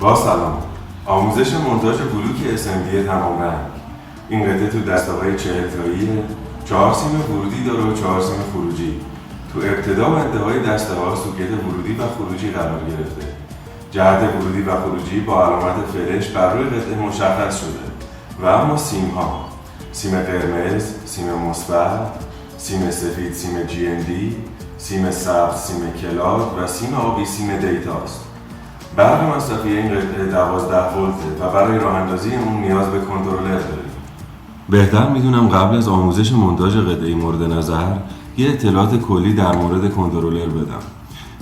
با سلام. آموزش مونتاژ بلوک SMD تمام رنگ. این قطعه تو دسته‌های 40 تاییه. 4 سیم ورودی داره و 4 سیم خروجی. تو ابتدا و انتهای دسته‌ها سوکت ورودی و خروجی قرار گرفته. جهت ورودی و خروجی با علامت فرش بر روی قطعه مشخص شده. و اما سیم‌ها: سیم قرمز، سیم مثبت، سیم سفید، سیم GND، سیم سبز، سیم کلاد و سیم آبی، سیم دیتاست. برق مصرفی این قطعه 12 ولته و برای راه اندازی اون نیاز به کنترلر داریم. بهتر میدونم قبل از آموزش مونتاژ قطعه مورد نظر یه اطلاعات کلی در مورد کنترلر بدم.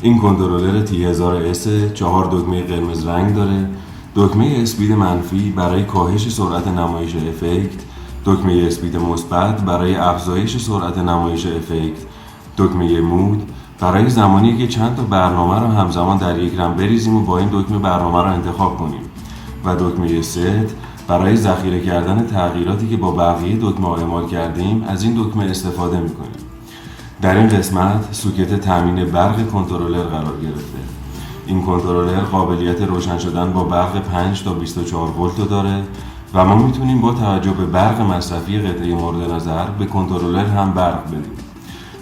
این کنترلر T1000S 4 دکمه قرمز رنگ داره، دکمه اسپید منفی برای کاهش سرعت نمایش افکت، دکمه اسپید مثبت برای افزایش سرعت نمایش افکت، دکمه مود برای زمانی که چند تا برنامه رو همزمان در یک رم بریزیم و با این دکمه برنامه رو انتخاب کنیم، و دکمه ست برای ذخیره کردن تغییراتی که با بقیه دکمه اعمال کردیم از این دکمه استفاده میکنیم. در این قسمت سوکت تامین برق کنترلر قرار گرفته. این کنترلر قابلیت روشن شدن با برق 5 تا 24 ولت داره و ما میتونیم با توجه به برق مصرفی قطعه مورد نظر به کنترلر هم برق بدیم.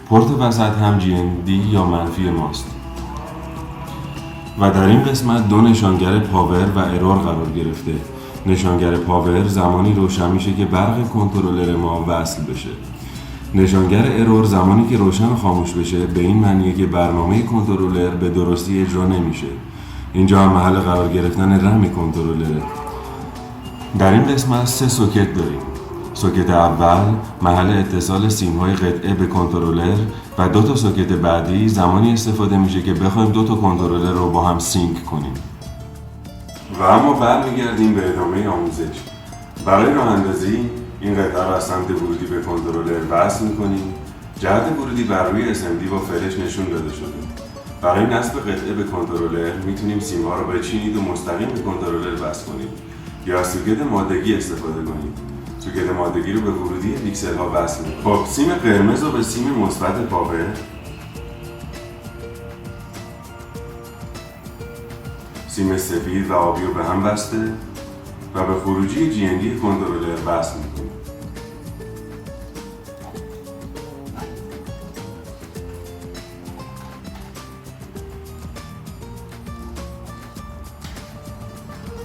پورت وسط هم GND یا منفی ماست و در این قسمت دو نشانگر پاور و ارور قرار گرفته. نشانگر پاور زمانی روشن میشه که برق کنترلر ما وصل بشه. نشانگر ارور زمانی که روشن و خاموش بشه، به این معنیه که برنامه کنترلر به درستی اجرا نمیشه. اینجا هم محل قرار گرفتن رم کنترلره. در این قسمت 3 سوکت داریم. سوکت اول محل اتصال سیم‌های قطعه به کنترلر و 2 تا سوکت بعدی زمانی استفاده میشه که بخوایم 2 تا کنترلر رو با هم سینک کنیم. و اما برمیگردیم به ادامه آموزش. برای راه اندازی این قطعه رو از سمت ورودی به کنترلر وصل میکنیم. جهت ورودی بر روی SMD با فرش نشون داده شده. برای نصب قطعه به کنترلر میتونیم سیم‌ها رو بچینید و مستقیم به کنترلر وصل کنیم یا از سوکت مادگی استفاده کنیم. سوکت مادگی رو به ورودی پیکسل ها وصل می‌کنیم. خب سیم قرمز رو به سیم مثبت پاور، سیم سفید و آبی رو به هم بسته و به خروجی GND کنترلر وصل می‌کنیم.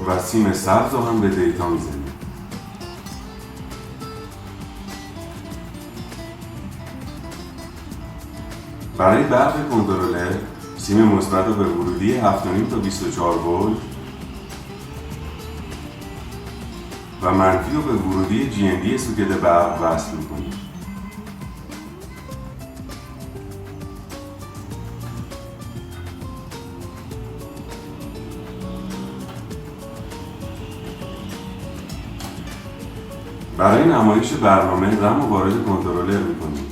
و سیم سبز رو هم به دیتا می‌زنیم. برای برق کنترلر سیم مثبت رو به ورودی 7.5 تا 24 ولت و منفی رو به ورودی GND سوکت برق وصل می‌کنیم. برای نمایش برنامه رم رو وارد کنترلر می‌کنیم.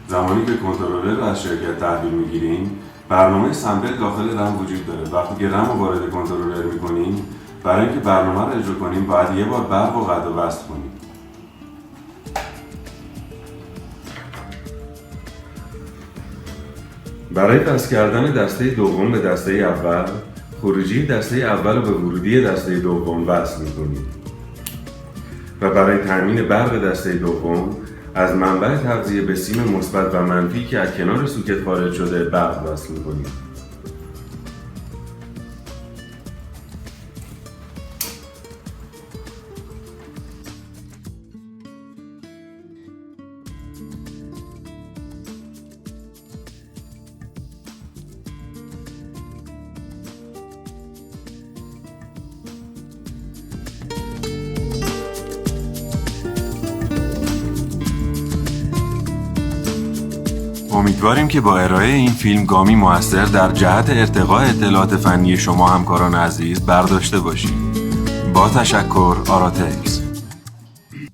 زمانی که کنترلر رو از شرکت تحویل میگیریم، برنامه سمپل داخل رم وجود داره. وقتی که رم رو وارد کنترلر میکنیم، برای اینکه برنامه رو اجرا کنیم باید یه بار برق و قطع و وصل کنیم. برای وصل کردن دسته دوم به دسته اول، خروجی دسته اول رو به ورودی دسته دوم وصل میکنیم و برای تامین برق دسته دوم از منبع تغذیه به سیم مثبت و منفی که از کنار سوکت خارج شده برق وصل می‌کنیم. امیدواریم که با ارائه این فیلم گامی موثر در جهت ارتقاء اطلاعات فنی شما همکاران عزیز برداشته باشید. با تشکر، آراتکس.